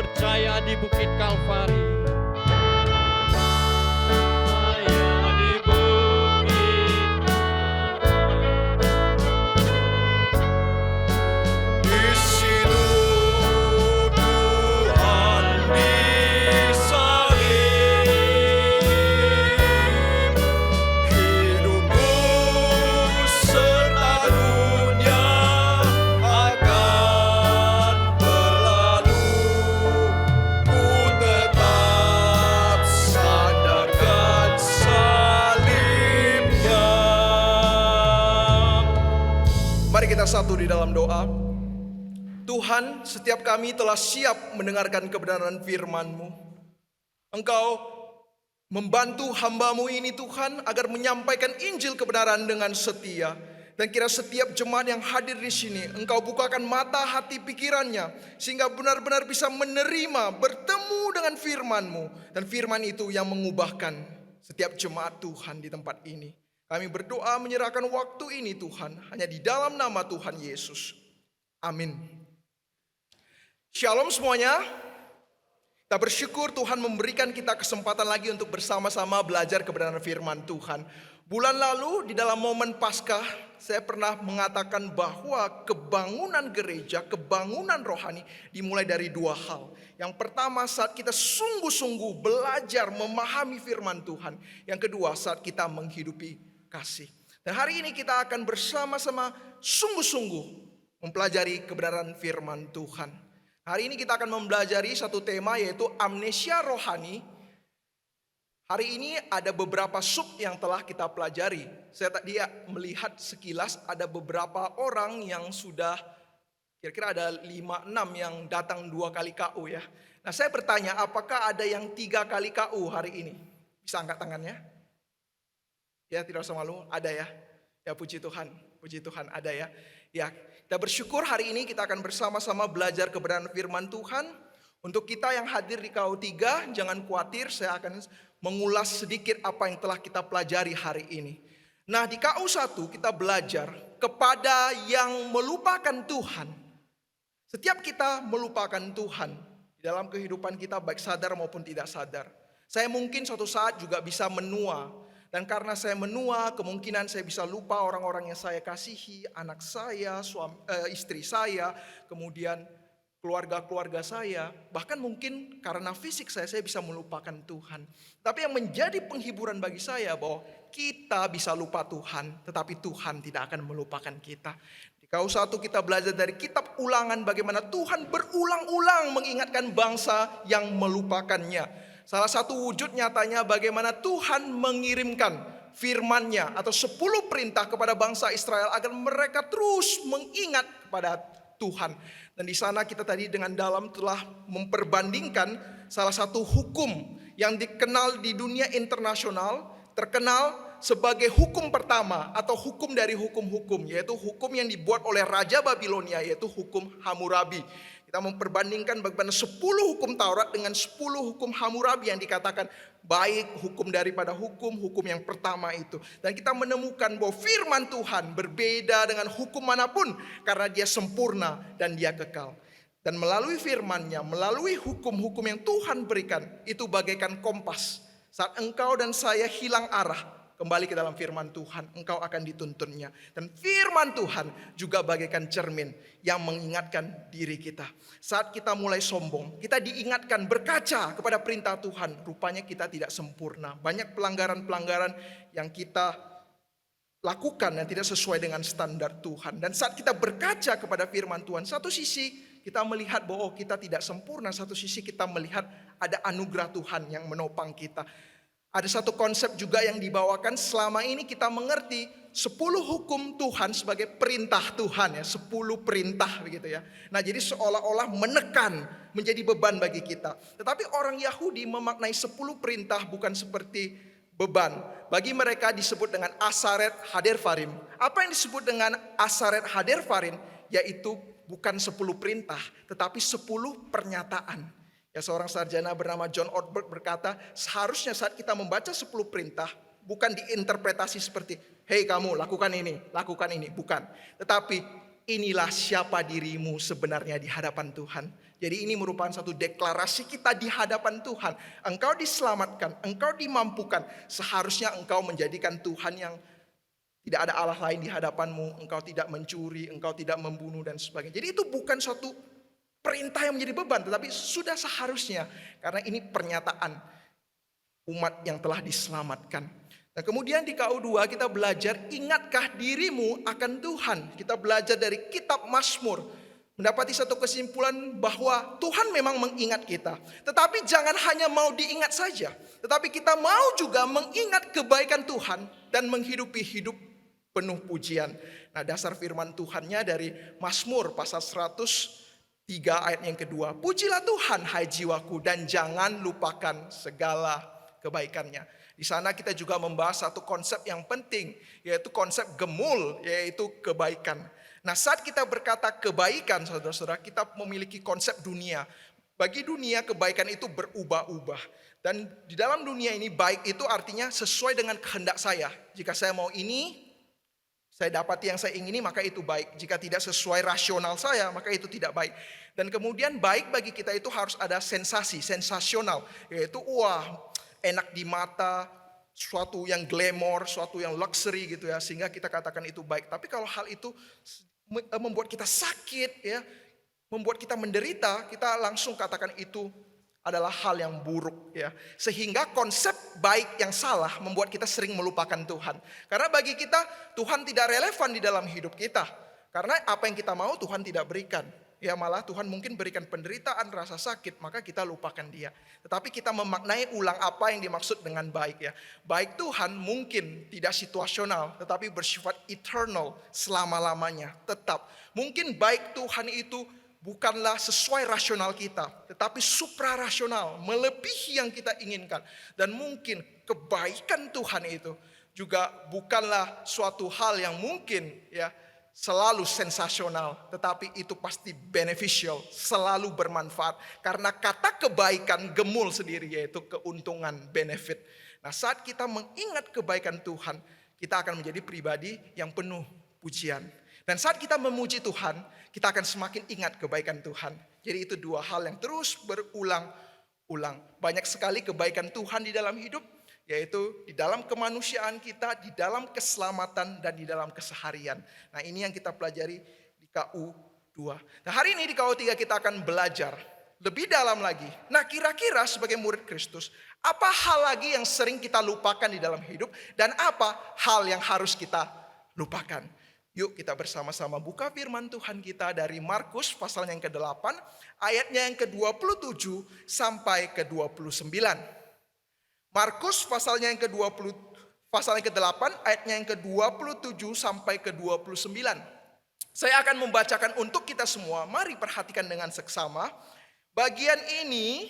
percaya di Bukit Kalvari. Percaya di Bukit Kalvari. Di situ Tuhan disalib. Hidupku serta dunia akan berlalu. Ku tetap sandarkan salibnya. Mari kita satu di dalam doa. Tuhan, setiap kami telah siap mendengarkan kebenaran firman-Mu. Engkau membantu hamba-Mu ini Tuhan agar menyampaikan Injil kebenaran dengan setia. Dan kira setiap jemaat yang hadir di sini, Engkau bukakan mata hati pikirannya sehingga benar-benar bisa menerima, bertemu dengan firman-Mu. Dan firman itu yang mengubahkan setiap jemaat Tuhan di tempat ini. Kami berdoa menyerahkan waktu ini Tuhan hanya di dalam nama Tuhan Yesus. Amin. Shalom semuanya. Kita bersyukur Tuhan memberikan kita kesempatan lagi untuk bersama-sama belajar kebenaran firman Tuhan. Bulan lalu di dalam momen Paskah, saya pernah mengatakan bahwa kebangunan gereja, kebangunan rohani dimulai dari dua hal. Yang pertama saat kita sungguh-sungguh belajar memahami firman Tuhan. Yang kedua saat kita menghidupi kasih. Dan hari ini kita akan bersama-sama sungguh-sungguh mempelajari kebenaran firman Tuhan. Hari ini kita akan mempelajari satu tema yaitu amnesia rohani. Hari ini ada beberapa sub yang telah kita pelajari. Saya tadi melihat sekilas ada beberapa orang yang sudah kira-kira ada 5-6 yang datang 2 kali KU ya. Nah saya bertanya apakah ada yang 3 kali KU hari ini? Bisa angkat tangannya? Ya tidak usah malu, ada ya. Ya puji Tuhan ada ya. Ya, kita bersyukur hari ini kita akan bersama-sama belajar kebenaran firman Tuhan. Untuk kita yang hadir di KU3, jangan khawatir, saya akan mengulas sedikit apa yang telah kita pelajari hari ini. Nah, di KU1 kita belajar kepada yang melupakan Tuhan. Setiap kita melupakan Tuhan di dalam kehidupan kita baik sadar maupun tidak sadar. Saya mungkin suatu saat juga bisa menua. Dan karena saya menua, kemungkinan saya bisa lupa orang-orang yang saya kasihi, anak saya, istri saya, kemudian keluarga-keluarga saya. Bahkan mungkin karena fisik saya bisa melupakan Tuhan. Tapi yang menjadi penghiburan bagi saya bahwa kita bisa lupa Tuhan, tetapi Tuhan tidak akan melupakan kita. Di KU1 kita belajar dari kitab Ulangan bagaimana Tuhan berulang-ulang mengingatkan bangsa yang melupakannya. Salah satu wujud nyatanya bagaimana Tuhan mengirimkan firman-Nya atau 10 perintah kepada bangsa Israel agar mereka terus mengingat kepada Tuhan. Dan di sana kita tadi dengan dalam telah memperbandingkan salah satu hukum yang dikenal di dunia internasional, terkenal sebagai hukum pertama atau hukum dari hukum-hukum, yaitu hukum yang dibuat oleh Raja Babilonia, yaitu hukum Hammurabi. Kita memperbandingkan bagaimana 10 hukum Taurat dengan 10 hukum Hammurabi yang dikatakan baik hukum daripada hukum yang pertama itu. Dan kita menemukan bahwa firman Tuhan berbeda dengan hukum manapun karena dia sempurna dan dia kekal. Dan melalui firman-Nya, melalui hukum-hukum yang Tuhan berikan, itu bagaikan kompas. Saat engkau dan saya hilang arah, kembali ke dalam firman Tuhan, engkau akan dituntunnya. Dan firman Tuhan juga bagaikan cermin yang mengingatkan diri kita. Saat kita mulai sombong, kita diingatkan berkaca kepada perintah Tuhan. Rupanya kita tidak sempurna. Banyak pelanggaran-pelanggaran yang kita lakukan yang tidak sesuai dengan standar Tuhan. Dan saat kita berkaca kepada firman Tuhan, satu sisi kita melihat bahwa kita tidak sempurna. Satu sisi kita melihat ada anugerah Tuhan yang menopang kita. Ada satu konsep juga yang dibawakan selama ini kita mengerti 10 hukum Tuhan sebagai perintah Tuhan ya, 10 perintah begitu ya. Nah, jadi seolah-olah menekan menjadi beban bagi kita. Tetapi orang Yahudi memaknai 10 perintah bukan seperti beban. Bagi mereka disebut dengan Asaret Haderfarim. Apa yang disebut dengan Asaret Haderfarim? Yaitu bukan 10 perintah, tetapi 10 pernyataan. Ya, seorang sarjana bernama John Ortberg berkata, seharusnya saat kita membaca 10 perintah, bukan diinterpretasi seperti, hei kamu lakukan ini, bukan. Tetapi inilah siapa dirimu sebenarnya di hadapan Tuhan. Jadi ini merupakan satu deklarasi kita di hadapan Tuhan. Engkau diselamatkan, engkau dimampukan. Seharusnya engkau menjadikan Tuhan yang tidak ada Allah lain di hadapanmu. Engkau tidak mencuri, engkau tidak membunuh dan sebagainya. Jadi itu bukan suatu perintah yang menjadi beban, tetapi sudah seharusnya. Karena ini pernyataan umat yang telah diselamatkan. Nah, kemudian di KU2 kita belajar, ingatkah dirimu akan Tuhan. Kita belajar dari kitab Mazmur, mendapati satu kesimpulan bahwa Tuhan memang mengingat kita. Tetapi jangan hanya mau diingat saja, tetapi kita mau juga mengingat kebaikan Tuhan dan menghidupi hidup penuh pujian. Nah, dasar firman Tuhannya dari Mazmur pasal 103 ayat yang kedua. Pujilah Tuhan hai jiwaku dan jangan lupakan segala kebaikannya. Di sana kita juga membahas satu konsep yang penting, yaitu konsep gemul, yaitu kebaikan. Nah, saat kita berkata kebaikan, saudara-saudara, kita memiliki konsep dunia. Bagi dunia, kebaikan itu berubah-ubah. Dan di dalam dunia ini, baik itu artinya sesuai dengan kehendak saya. Jika saya mau ini, saya dapati yang saya ingini, maka itu baik. Jika tidak sesuai rasional saya, maka itu tidak baik. Dan kemudian baik bagi kita itu harus ada sensasi, sensasional. Yaitu wah, enak di mata, suatu yang glamor, suatu yang luxury gitu ya, sehingga kita katakan itu baik. Tapi kalau hal itu membuat kita sakit ya, membuat kita menderita, kita langsung katakan itu adalah hal yang buruk ya. Sehingga konsep baik yang salah membuat kita sering melupakan Tuhan. Karena bagi kita Tuhan tidak relevan di dalam hidup kita. Karena apa yang kita mau Tuhan tidak berikan. Ya malah Tuhan mungkin berikan penderitaan, rasa sakit, maka kita lupakan dia. Tetapi kita memaknai ulang apa yang dimaksud dengan baik ya. Baik Tuhan mungkin tidak situasional, tetapi bersifat eternal, selama-lamanya, tetap. Mungkin baik Tuhan itu bukanlah sesuai rasional kita, tetapi suprarasional, melebihi yang kita inginkan. Dan mungkin kebaikan Tuhan itu juga bukanlah suatu hal yang mungkin ya selalu sensasional, tetapi itu pasti beneficial, selalu bermanfaat. Karena kata kebaikan gemul sendiri, yaitu keuntungan, benefit. Nah, saat kita mengingat kebaikan Tuhan, kita akan menjadi pribadi yang penuh pujian. Dan saat kita memuji Tuhan, kita akan semakin ingat kebaikan Tuhan. Jadi itu dua hal yang terus berulang-ulang. Banyak sekali kebaikan Tuhan di dalam hidup, yaitu di dalam kemanusiaan kita, di dalam keselamatan, dan di dalam keseharian. Nah, ini yang kita pelajari di KU2. Nah, hari ini di KU3 kita akan belajar lebih dalam lagi. Nah, kira-kira sebagai murid Kristus, apa hal lagi yang sering kita lupakan di dalam hidup, dan apa hal yang harus kita lupakan? Yuk kita bersama-sama buka firman Tuhan kita dari Markus pasal yang ke-8, ayatnya yang ke-27 sampai ke-29. Markus pasalnya yang ke-20, pasal yang ke-8 ayatnya yang ke-27 sampai ke-29. Saya akan membacakan untuk kita semua. Mari perhatikan dengan seksama. Bagian ini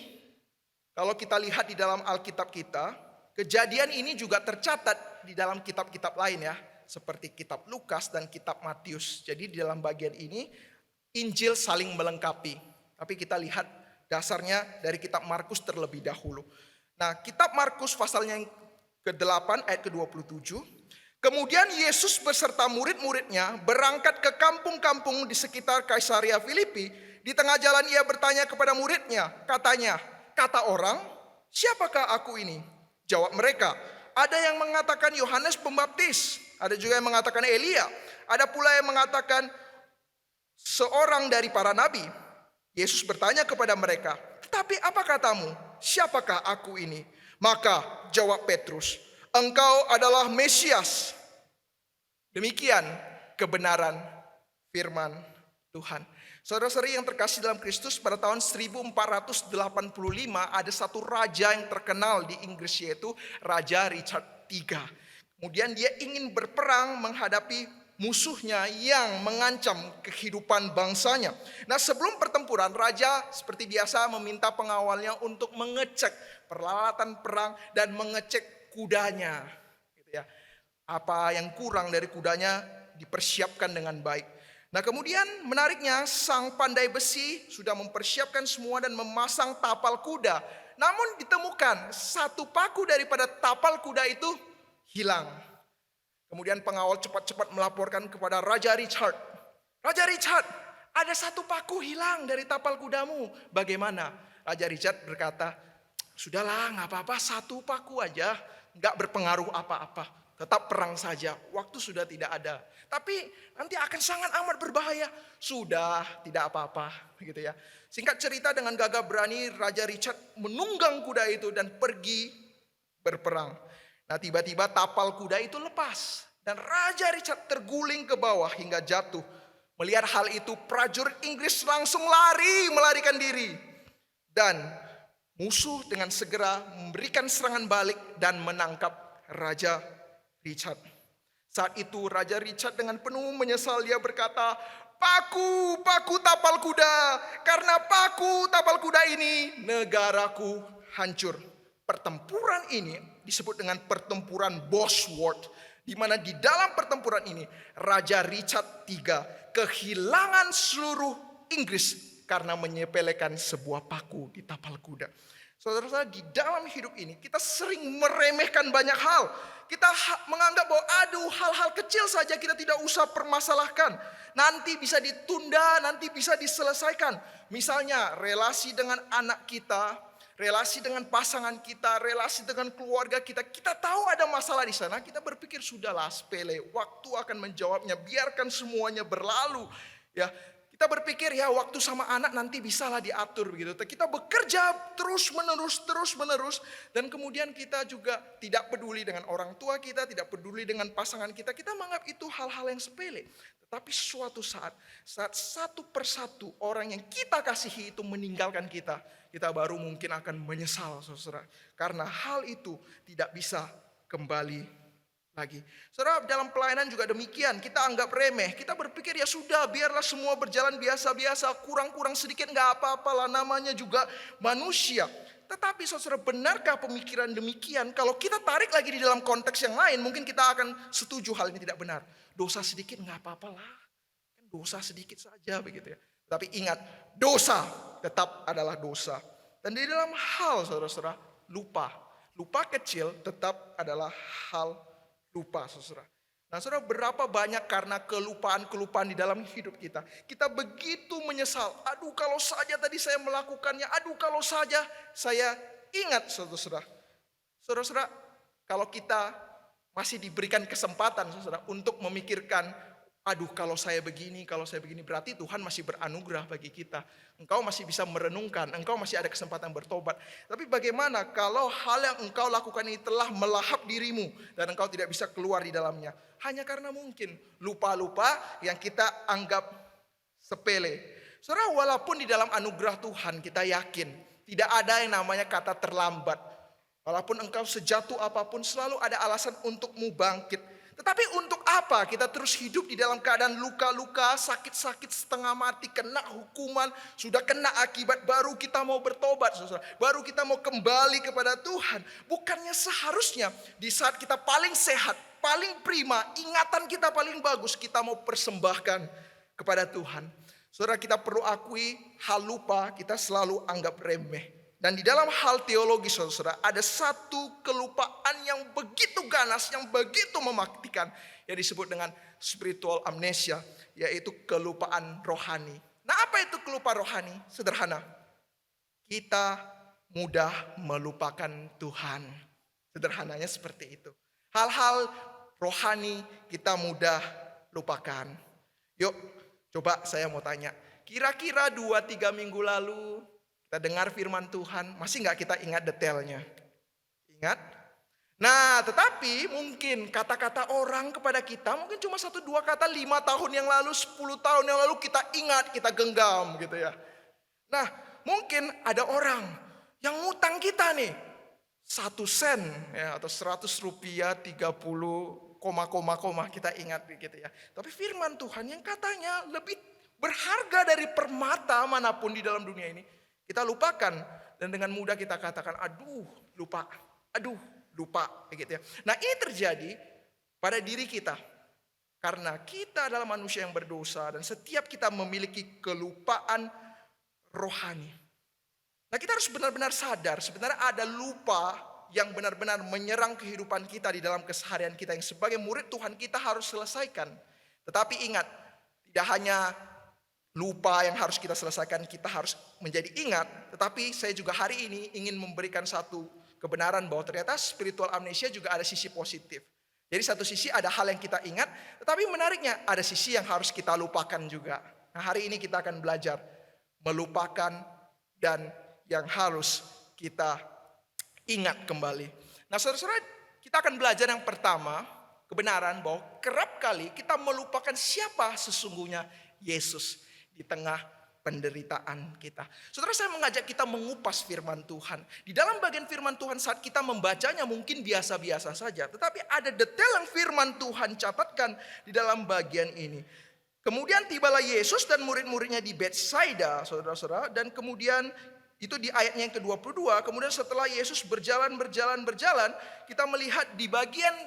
kalau kita lihat di dalam Alkitab kita, kejadian ini juga tercatat di dalam kitab-kitab lain ya, seperti kitab Lukas dan kitab Matius. Jadi di dalam bagian ini Injil saling melengkapi. Tapi kita lihat dasarnya dari kitab Markus terlebih dahulu. Nah, kitab Markus pasalnya yang ke-8 ayat ke-27. Kemudian Yesus beserta murid-muridnya berangkat ke kampung-kampung di sekitar Kaisarea Filipi. Di tengah jalan ia bertanya kepada muridnya, katanya, kata orang, siapakah aku ini? Jawab mereka, ada yang mengatakan Yohanes Pembaptis, ada juga yang mengatakan Elia, ada pula yang mengatakan seorang dari para nabi. Yesus bertanya kepada mereka, tetapi apa katamu? Siapakah aku ini? Maka jawab Petrus, engkau adalah Mesias. Demikian kebenaran firman Tuhan. Saudara-saudari yang terkasih dalam Kristus, pada tahun 1485 ada satu raja yang terkenal di Inggris, yaitu Raja Richard III. Kemudian dia ingin berperang menghadapi musuhnya yang mengancam kehidupan bangsanya. Nah, sebelum pertempuran, raja seperti biasa meminta pengawalnya untuk mengecek peralatan perang dan mengecek kudanya. Gitu ya. Apa yang kurang dari kudanya dipersiapkan dengan baik. Nah, kemudian menariknya sang pandai besi sudah mempersiapkan semua dan memasang tapal kuda. Namun ditemukan satu paku daripada tapal kuda itu hilang. Kemudian pengawal cepat-cepat melaporkan kepada Raja Richard. Raja Richard, ada satu paku hilang dari tapal kudamu. Bagaimana? Raja Richard berkata, sudahlah nggak apa-apa, satu paku aja. Nggak berpengaruh apa-apa. Tetap perang saja, waktu sudah tidak ada. Tapi nanti akan sangat amat berbahaya. Sudah, tidak apa-apa, gitu ya. Singkat cerita, dengan gagah berani Raja Richard menunggang kuda itu dan pergi berperang. Nah, tiba-tiba tapal kuda itu lepas dan Raja Richard terguling ke bawah hingga jatuh. Melihat hal itu, prajurit Inggris langsung melarikan diri. Dan musuh dengan segera memberikan serangan balik dan menangkap Raja Richard. Saat itu Raja Richard dengan penuh menyesal dia berkata, paku tapal kuda. Karena paku tapal kuda ini negaraku hancur. Pertempuran ini disebut dengan pertempuran Bosworth. Di mana di dalam pertempuran ini Raja Richard III kehilangan seluruh Inggris karena menyepelekan sebuah paku di tapal kuda. Saudara-saudara, di dalam hidup ini kita sering meremehkan banyak hal. Kita menganggap bahwa hal-hal kecil saja kita tidak usah permasalahkan. Nanti bisa ditunda, nanti bisa diselesaikan. Misalnya relasi dengan anak kita, relasi dengan pasangan kita, relasi dengan keluarga kita. Kita tahu ada masalah di sana, kita berpikir sudahlah sepele, waktu akan menjawabnya, biarkan semuanya berlalu. Ya, kita berpikir ya waktu sama anak nanti bisalah diatur begitu. Kita bekerja terus menerus dan kemudian kita juga tidak peduli dengan orang tua kita, tidak peduli dengan pasangan kita. Kita menganggap itu hal-hal yang sepele. Tetapi suatu saat satu persatu orang yang kita kasihi itu meninggalkan kita baru mungkin akan menyesal, saudara. Karena hal itu tidak bisa kembali lagi. Saudara, dalam pelayanan juga demikian. Kita anggap remeh. Kita berpikir ya sudah, biarlah semua berjalan biasa-biasa. Kurang-kurang sedikit gak apa-apalah, namanya juga manusia. Tetapi saudara, benarkah pemikiran demikian? Kalau kita tarik lagi di dalam konteks yang lain, mungkin kita akan setuju hal ini tidak benar. Dosa sedikit gak apa-apalah. Kan dosa sedikit saja begitu ya. Tapi ingat, dosa tetap adalah dosa. Dan di dalam hal saudara-saudara, lupa kecil tetap adalah hal lupa, saudara. Nah, saudara, berapa banyak karena kelupaan-kelupaan di dalam hidup kita. Kita begitu menyesal. Aduh, kalau saja tadi saya melakukannya. Aduh, kalau saja saya ingat, saudara-saudara. Saudara-saudara, kalau kita masih diberikan kesempatan, saudara, untuk memikirkan, aduh, kalau saya begini, berarti Tuhan masih beranugerah bagi kita. Engkau masih bisa merenungkan, engkau masih ada kesempatan bertobat. Tapi bagaimana kalau hal yang engkau lakukan ini telah melahap dirimu dan engkau tidak bisa keluar di dalamnya? Hanya karena mungkin lupa-lupa yang kita anggap sepele. Saudara, walaupun di dalam anugerah Tuhan kita yakin tidak ada yang namanya kata terlambat. Walaupun engkau sejatuh apapun selalu ada alasan untukmu bangkit. Tetapi untuk apa kita terus hidup di dalam keadaan luka-luka, sakit-sakit setengah mati, kena hukuman, sudah kena akibat, baru kita mau bertobat, saudara. Baru kita mau kembali kepada Tuhan. Bukannya seharusnya di saat kita paling sehat, paling prima, ingatan kita paling bagus, kita mau persembahkan kepada Tuhan. Saudara, kita perlu akui hal lupa kita selalu anggap remeh. Dan di dalam hal teologi, saudara, ada satu kelupaan yang begitu ganas, yang begitu mematikan, yang disebut dengan spiritual amnesia, yaitu kelupaan rohani. Nah, apa itu kelupaan rohani? Sederhana, kita mudah melupakan Tuhan. Sederhananya seperti itu. Hal-hal rohani kita mudah lupakan. Yuk, coba saya mau tanya, kira-kira 2-3 minggu lalu kita dengar firman Tuhan, masih gak kita ingat detailnya? Ingat? Nah, tetapi mungkin kata-kata orang kepada kita, mungkin cuma 1-2 kata 5 tahun yang lalu, 10 tahun yang lalu kita ingat, kita genggam gitu ya. Nah, mungkin ada orang yang ngutang kita nih, 1 sen ya, atau 100 rupiah, 30 koma kita ingat gitu ya. Tapi firman Tuhan yang katanya lebih berharga dari permata manapun di dalam dunia ini, kita lupakan dan dengan mudah kita katakan aduh lupa gitu ya. Nah, ini terjadi pada diri kita karena kita adalah manusia yang berdosa dan setiap kita memiliki kelupaan rohani. Nah, kita harus benar-benar sadar sebenarnya ada lupa yang benar-benar menyerang kehidupan kita di dalam keseharian kita yang sebagai murid Tuhan kita harus selesaikan. Tetapi ingat, Tidak hanya lupa yang harus kita selesaikan, kita harus menjadi ingat. Tetapi saya juga hari ini ingin memberikan satu kebenaran bahwa ternyata spiritual amnesia juga ada sisi positif. Jadi satu sisi ada hal yang kita ingat, tetapi menariknya ada sisi yang harus kita lupakan juga. Nah, hari ini kita akan belajar melupakan dan yang harus kita ingat kembali. Nah, saudara-saudara, kita akan belajar yang pertama, kebenaran bahwa kerap kali kita melupakan siapa sesungguhnya Yesus di tengah penderitaan kita. Saudara, saya mengajak kita mengupas firman Tuhan. Di dalam bagian firman Tuhan saat kita membacanya mungkin biasa-biasa saja. Tetapi ada detail yang firman Tuhan catatkan di dalam bagian ini. Kemudian tibalah Yesus dan murid-muridnya di Betsaida, saudara-saudara. Dan kemudian itu di ayatnya yang ke-22. Kemudian setelah Yesus berjalan, kita melihat di bagian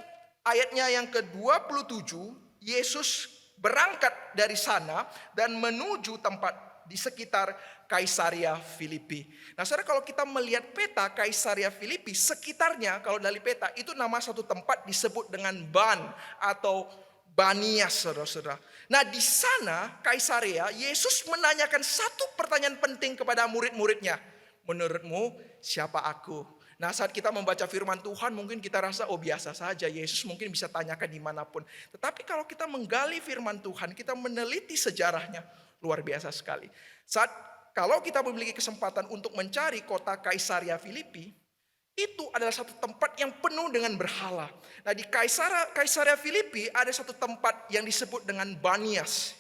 ayatnya yang ke-27, Yesus berangkat dari sana dan menuju tempat di sekitar Kaisaria Filipi. Nah, saudara, kalau kita melihat peta Kaisaria Filipi, sekitarnya kalau dari peta itu nama satu tempat disebut dengan Ban atau Banias, saudara-saudara. Nah, di sana Kaisaria, Yesus menanyakan satu pertanyaan penting kepada murid-muridnya. Menurutmu siapa aku? Nah, saat kita membaca firman Tuhan mungkin kita rasa biasa saja, Yesus mungkin bisa tanyakan dimanapun. Tetapi kalau kita menggali firman Tuhan, kita meneliti sejarahnya, luar biasa sekali. Kalau kita memiliki kesempatan untuk mencari kota Kaisaria Filipi, itu adalah satu tempat yang penuh dengan berhala. Nah, di Kaisaria Filipi ada satu tempat yang disebut dengan Banias.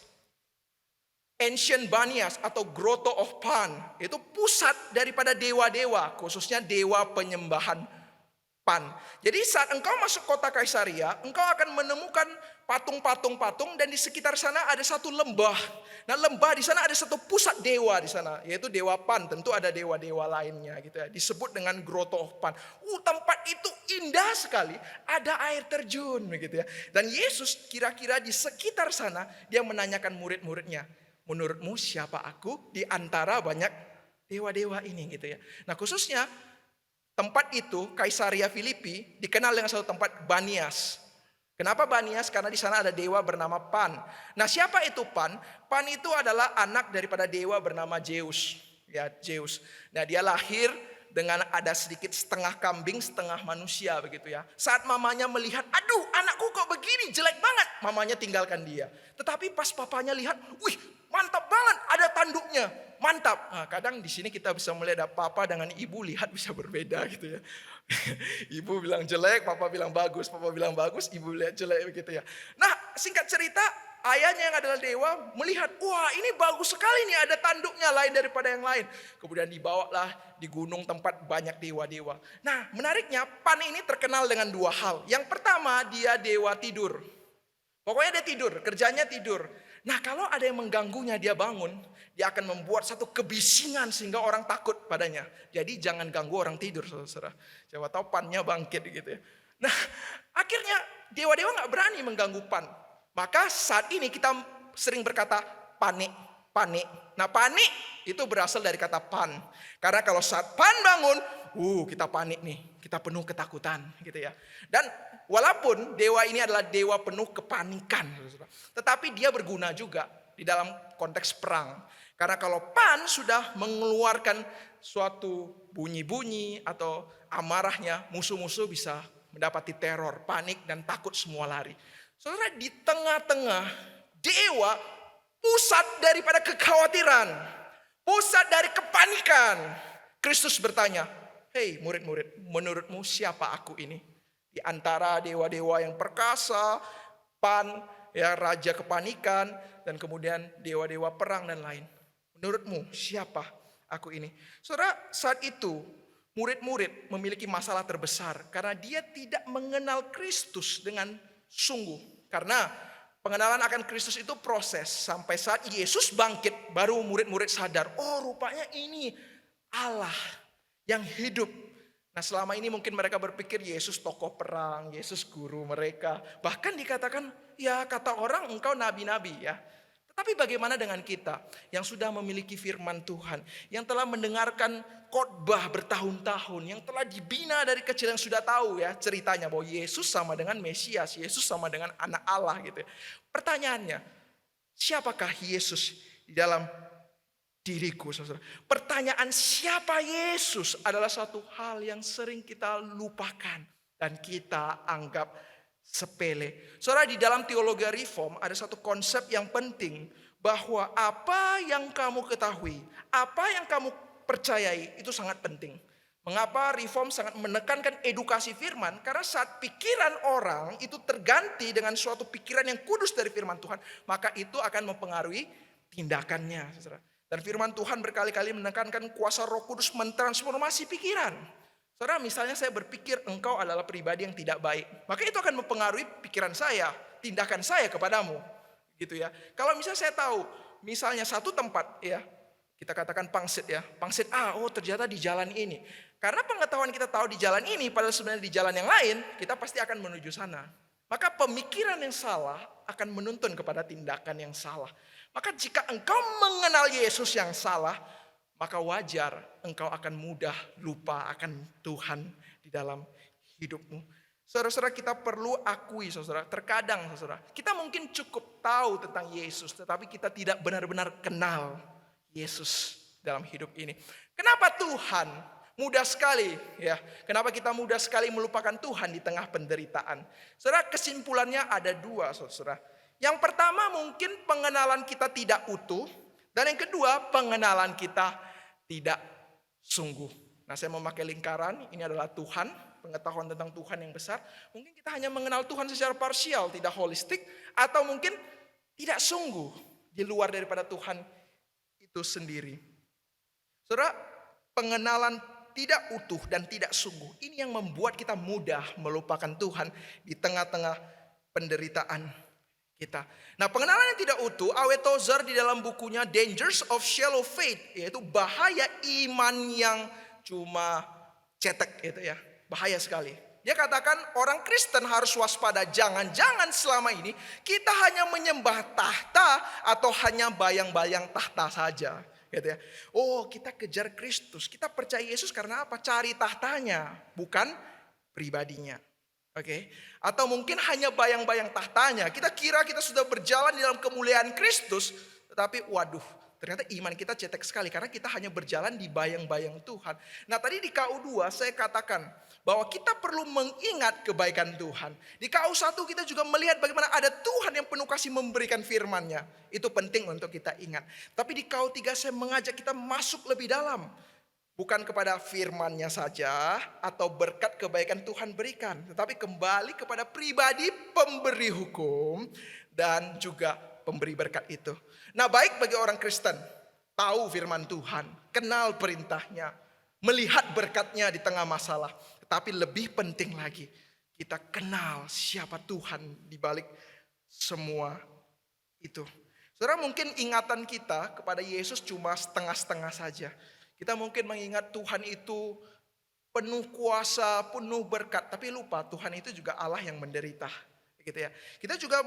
Ancient Banias atau Grotto of Pan. Itu pusat daripada dewa-dewa, khususnya dewa penyembahan Pan. Jadi saat engkau masuk kota Kaisaria, engkau akan menemukan patung-patung dan di sekitar sana ada satu lembah. Nah, lembah di sana ada satu pusat dewa di sana, yaitu dewa Pan. Tentu ada dewa-dewa lainnya gitu ya. Disebut dengan Grotto of Pan. Tempat itu indah sekali, ada air terjun begitu ya. Dan Yesus kira-kira di sekitar sana dia menanyakan murid-muridnya, menurutmu siapa aku di antara banyak dewa-dewa ini gitu ya. Nah, khususnya tempat itu Kaisaria Filipi dikenal dengan satu tempat Banias. Kenapa Banias? Karena di sana ada dewa bernama Pan. Nah, siapa itu Pan? Pan itu adalah anak daripada dewa bernama Zeus. Ya, Zeus. Nah, dia lahir dengan ada sedikit setengah kambing, setengah manusia begitu ya. Saat mamanya melihat, aduh anakku kok begini, jelek banget. Mamanya tinggalkan dia. Tetapi pas papanya lihat, wih mantap banget, ada tanduknya. Mantap. Nah, kadang di sini kita bisa melihat papa dengan ibu lihat bisa berbeda gitu ya. Ibu bilang jelek, papa bilang bagus. Papa bilang bagus, ibu lihat jelek begitu ya. Nah, singkat cerita, ayahnya yang adalah dewa melihat, wah ini bagus sekali nih, ada tanduknya lain daripada yang lain. Kemudian dibawalah di gunung tempat banyak dewa-dewa. Nah, menariknya Pan ini terkenal dengan dua hal. Yang pertama, dia dewa tidur. Pokoknya dia tidur, kerjanya tidur. Nah, kalau ada yang mengganggunya, dia bangun, dia akan membuat satu kebisingan sehingga orang takut padanya. Jadi jangan ganggu orang tidur, saudara-saudara. Siapa tahu Pannya bangkit gitu ya. Nah, akhirnya dewa-dewa gak berani mengganggu Pan. Maka saat ini kita sering berkata panik. Nah, panik itu berasal dari kata Pan. Karena kalau saat Pan bangun, kita panik nih, kita penuh ketakutan gitu ya. Dan walaupun dewa ini adalah dewa penuh kepanikan, tetapi dia berguna juga di dalam konteks perang. Karena kalau Pan sudah mengeluarkan suatu bunyi-bunyi atau amarahnya, musuh-musuh bisa mendapati teror, panik dan takut semua lari. Saudara, di tengah-tengah dewa, pusat daripada kekhawatiran, pusat dari kepanikan, Kristus bertanya, hei murid-murid, menurutmu siapa aku ini? Di antara dewa-dewa yang perkasa, Pan, ya raja kepanikan, dan kemudian dewa-dewa perang dan lain. Menurutmu siapa aku ini? Saudara, saat itu murid-murid memiliki masalah terbesar karena dia tidak mengenal Kristus dengan sungguh. Karena pengenalan akan Kristus itu proses. Sampai saat Yesus bangkit baru murid-murid sadar. Oh, rupanya ini Allah yang hidup. Nah, selama ini mungkin mereka berpikir Yesus tokoh perang, Yesus guru mereka. Bahkan dikatakan, ya kata orang engkau nabi-nabi ya. Tetapi bagaimana dengan kita yang sudah memiliki firman Tuhan, yang telah mendengarkan khotbah bertahun-tahun, yang telah dibina dari kecil, yang sudah tahu ya ceritanya bahwa Yesus sama dengan Mesias, Yesus sama dengan anak Allah gitu. Pertanyaannya, Siapakah Yesus di dalam diriku, saudara? Pertanyaan siapa Yesus adalah satu hal yang sering kita lupakan dan kita anggap sepele. Saudara, di dalam teologi reform ada satu konsep yang penting, bahwa apa yang kamu ketahui, apa yang kamu percayai itu sangat penting. Mengapa reform sangat menekankan edukasi firman? Karena saat pikiran orang itu terganti dengan suatu pikiran yang kudus dari firman Tuhan, maka itu akan mempengaruhi tindakannya, saudara. Dan firman Tuhan berkali-kali menekankan kuasa Roh Kudus mentransformasi pikiran. Saudara, misalnya saya berpikir engkau adalah pribadi yang tidak baik, maka itu akan mempengaruhi pikiran saya, tindakan saya kepadamu, gitu ya. Kalau misalnya saya tahu, misalnya satu tempat, ya, kita katakan pangsit ya, pangsit A, oh ternyata di jalan ini. Karena pengetahuan kita tahu di jalan ini, padahal sebenarnya di jalan yang lain, kita pasti akan menuju sana. Maka pemikiran yang salah akan menuntun kepada tindakan yang salah. Maka jika engkau mengenal Yesus yang salah, maka wajar engkau akan mudah lupa akan Tuhan di dalam hidupmu. Saudara-saudara, kita perlu akui, saudara, terkadang saudara, kita mungkin cukup tahu tentang Yesus, tetapi kita tidak benar-benar kenal Yesus dalam hidup ini. Kenapa Tuhan mudah sekali, ya? Kenapa kita mudah sekali melupakan Tuhan di tengah penderitaan? Saudara, kesimpulannya ada dua, saudara. Yang pertama mungkin pengenalan kita tidak utuh, dan yang kedua pengenalan kita tidak sungguh. Nah, saya memakai lingkaran, ini adalah Tuhan, pengetahuan tentang Tuhan yang besar. Mungkin kita hanya mengenal Tuhan secara parsial, tidak holistik, atau mungkin tidak sungguh di luar daripada Tuhan itu sendiri. Saudara, pengenalan tidak utuh dan tidak sungguh, ini yang membuat kita mudah melupakan Tuhan di tengah-tengah penderitaan kita. Nah, pengenalan yang tidak utuh, A.W. Tozer di dalam bukunya Dangers of Shallow Faith, yaitu bahaya iman yang cuma cetek, gitu ya, bahaya sekali. Dia katakan orang Kristen harus waspada, jangan-jangan selama ini kita hanya menyembah tahta atau hanya bayang-bayang tahta saja. Gitu ya. Oh, kita kejar Kristus, kita percaya Yesus karena apa? Cari tahtanya, bukan pribadinya. Oke. Atau mungkin hanya bayang-bayang tahtanya. Kita kira kita sudah berjalan di dalam kemuliaan Kristus, tetapi waduh, ternyata iman kita cetek sekali karena kita hanya berjalan di bayang-bayang Tuhan. Nah, tadi di KU2 saya katakan bahwa kita perlu mengingat kebaikan Tuhan. Di KU1 kita juga melihat bagaimana ada Tuhan yang penuh kasih memberikan firman-Nya. Itu penting untuk kita ingat. Tapi di KU3 saya mengajak kita masuk lebih dalam. Bukan kepada firman-Nya saja atau berkat kebaikan Tuhan berikan. Tetapi kembali kepada pribadi pemberi hukum dan juga pemberi berkat itu. Nah, baik bagi orang Kristen tahu firman Tuhan, kenal perintahnya, melihat berkatnya di tengah masalah. Tetapi lebih penting lagi, kita kenal siapa Tuhan di balik semua itu. Saudara, mungkin ingatan kita kepada Yesus cuma setengah-setengah saja. Kita mungkin mengingat Tuhan itu penuh kuasa, penuh berkat, tapi lupa Tuhan itu juga Allah yang menderita. Gitu ya. Kita juga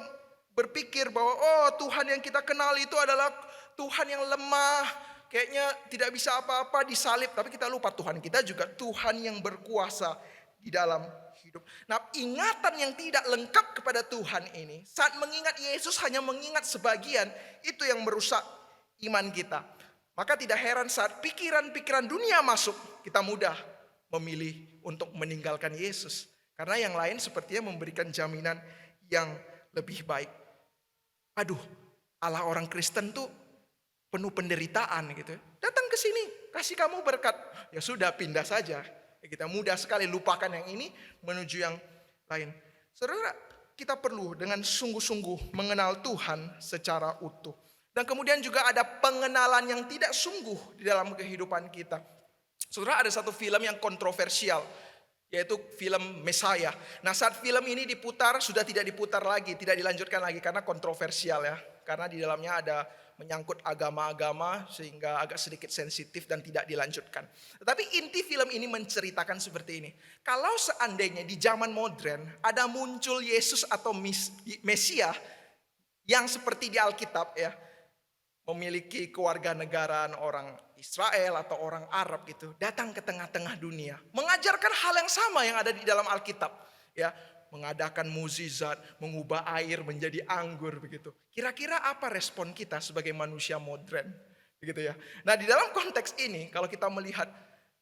berpikir bahwa oh, Tuhan yang kita kenal itu adalah Tuhan yang lemah, kayaknya tidak bisa apa-apa, disalib. Tapi kita lupa Tuhan kita juga Tuhan yang berkuasa di dalam hidup. Nah, ingatan yang tidak lengkap kepada Tuhan ini, saat mengingat Yesus hanya mengingat sebagian, itu yang merusak iman kita. Maka tidak heran saat pikiran-pikiran dunia masuk, kita mudah memilih untuk meninggalkan Yesus. Karena yang lain sepertinya memberikan jaminan yang lebih baik. Aduh, Allah orang Kristen tuh penuh penderitaan gitu. Datang ke sini, kasih kamu berkat. Ya sudah, pindah saja. Kita mudah sekali lupakan yang ini menuju yang lain. Saudara, kita perlu dengan sungguh-sungguh mengenal Tuhan secara utuh. Dan kemudian juga ada pengenalan yang tidak sungguh di dalam kehidupan kita. Saudara, ada satu film yang kontroversial, yaitu film Messiah. Nah, saat film ini diputar, sudah tidak diputar lagi, tidak dilanjutkan lagi karena kontroversial ya. Karena di dalamnya ada menyangkut agama-agama sehingga agak sedikit sensitif dan tidak dilanjutkan. Tetapi inti film ini menceritakan seperti ini. Kalau seandainya di zaman modern ada muncul Yesus atau Mesias yang seperti di Alkitab ya, memiliki kewarganegaraan orang Israel atau orang Arab gitu, datang ke tengah-tengah dunia, mengajarkan hal yang sama yang ada di dalam Alkitab, ya, mengadakan mukjizat, mengubah air menjadi anggur begitu. Kira-kira apa respon kita sebagai manusia modern? Begitu ya. Nah, di dalam konteks ini kalau kita melihat,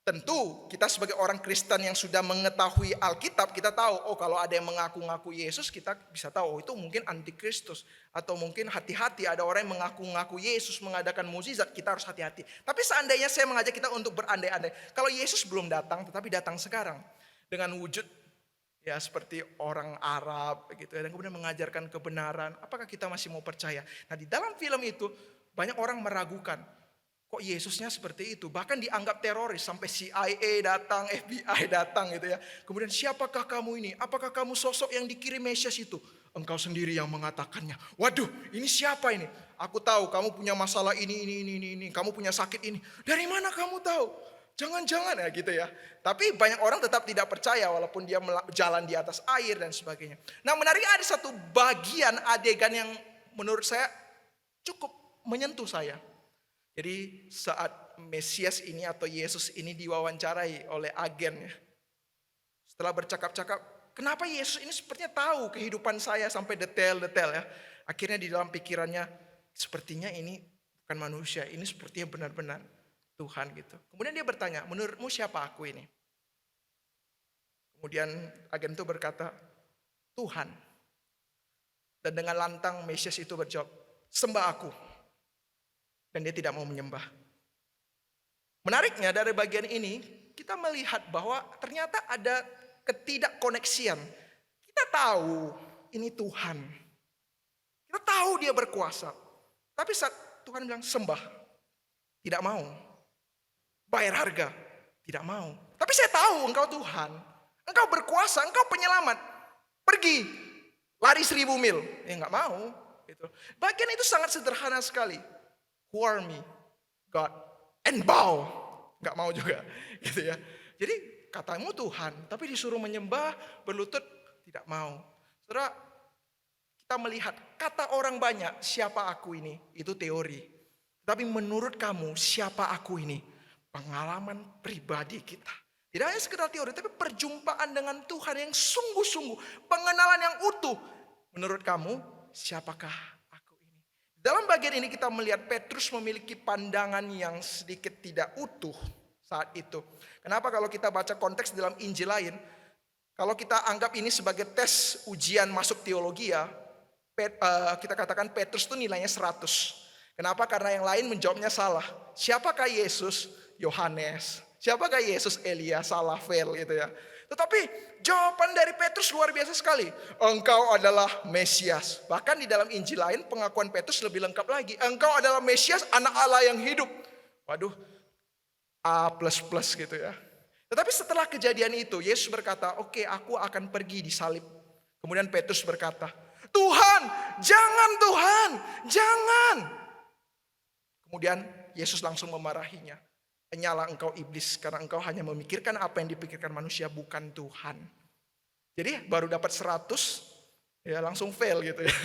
tentu kita sebagai orang Kristen yang sudah mengetahui Alkitab, kita tahu, oh kalau ada yang mengaku-ngaku Yesus, kita bisa tahu, oh itu mungkin antikristus. Atau mungkin hati-hati ada orang yang mengaku-ngaku Yesus mengadakan mukjizat, kita harus hati-hati. Tapi seandainya saya mengajak kita untuk berandai-andai, kalau Yesus belum datang, tetapi datang sekarang dengan wujud ya seperti orang Arab begitu, dan kemudian mengajarkan kebenaran, apakah kita masih mau percaya? Nah, di dalam film itu banyak orang meragukan, kok Yesusnya seperti itu? Bahkan dianggap teroris, sampai CIA datang, FBI datang gitu ya. Kemudian siapakah kamu ini? Apakah kamu sosok yang dikirim Mesias itu? Engkau sendiri yang mengatakannya. Waduh, ini siapa ini? Aku tahu kamu punya masalah ini. Kamu punya sakit ini. Dari mana kamu tahu? Jangan-jangan ya gitu ya. Tapi banyak orang tetap tidak percaya walaupun dia jalan di atas air dan sebagainya. Nah, menariknya ada satu bagian adegan yang menurut saya cukup menyentuh saya. Jadi saat Mesias ini atau Yesus ini diwawancarai oleh agennya. Setelah bercakap-cakap, kenapa Yesus ini sepertinya tahu kehidupan saya sampai detail-detail ya. Akhirnya di dalam pikirannya, sepertinya ini bukan manusia, ini sepertinya benar-benar Tuhan gitu. Kemudian dia bertanya, menurutmu siapa aku ini? Kemudian agen itu berkata, Tuhan. Dan dengan lantang Mesias itu berjawab, sembah aku. Dan dia tidak mau menyembah. Menariknya dari bagian ini, kita melihat bahwa ternyata ada ketidakkoneksian. Kita tahu ini Tuhan. Kita tahu dia berkuasa. Tapi saat Tuhan bilang sembah, tidak mau. Bayar harga, tidak mau. Tapi saya tahu engkau Tuhan. Engkau berkuasa, engkau penyelamat. Pergi, lari 1000 mil. Ya nggak mau. Gitu. Bagian itu sangat sederhana sekali. Who are me? God. And bow. Gak mau juga. Gitu ya. Jadi katamu Tuhan. Tapi disuruh menyembah, berlutut, tidak mau. Saudara, kita melihat kata orang banyak, siapa aku ini? Itu teori. Tapi menurut kamu, siapa aku ini? Pengalaman pribadi kita. Tidak hanya sekedar teori, tapi perjumpaan dengan Tuhan yang sungguh-sungguh. Pengenalan yang utuh. Menurut kamu, siapakah dalam bagian ini kita melihat Petrus memiliki pandangan yang sedikit tidak utuh saat itu. Kenapa kalau kita baca konteks dalam Injil lain, kalau kita anggap ini sebagai tes ujian masuk teologi ya, kita katakan Petrus itu nilainya 100. Kenapa? Karena yang lain menjawabnya salah. Siapakah Yesus? Yohanes. Siapakah Yesus? Elia, salah, fail gitu ya. Tetapi jawaban dari Petrus luar biasa sekali. Engkau adalah Mesias. Bahkan di dalam Injil lain pengakuan Petrus lebih lengkap lagi. Engkau adalah Mesias, anak Allah yang hidup. Waduh, A++ gitu ya. Tetapi setelah kejadian itu, Yesus berkata, oke, aku akan pergi disalib. Kemudian Petrus berkata, Tuhan, jangan. Kemudian Yesus langsung memarahinya. Nyala engkau iblis, karena engkau hanya memikirkan apa yang dipikirkan manusia, bukan Tuhan. Jadi baru dapat 100, ya langsung fail gitu ya.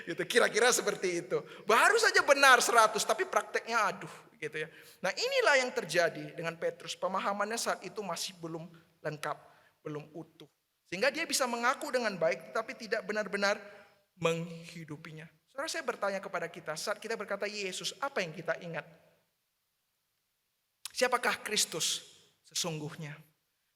Gitu, kira-kira seperti itu. Baru saja benar 100, tapi prakteknya aduh gitu ya. Nah, inilah yang terjadi dengan Petrus. Pemahamannya saat itu masih belum lengkap, belum utuh. Sehingga dia bisa mengaku dengan baik, tapi tidak benar-benar menghidupinya. Saudara, saya bertanya kepada kita, saat kita berkata Yesus, apa yang kita ingat? Siapakah Kristus sesungguhnya?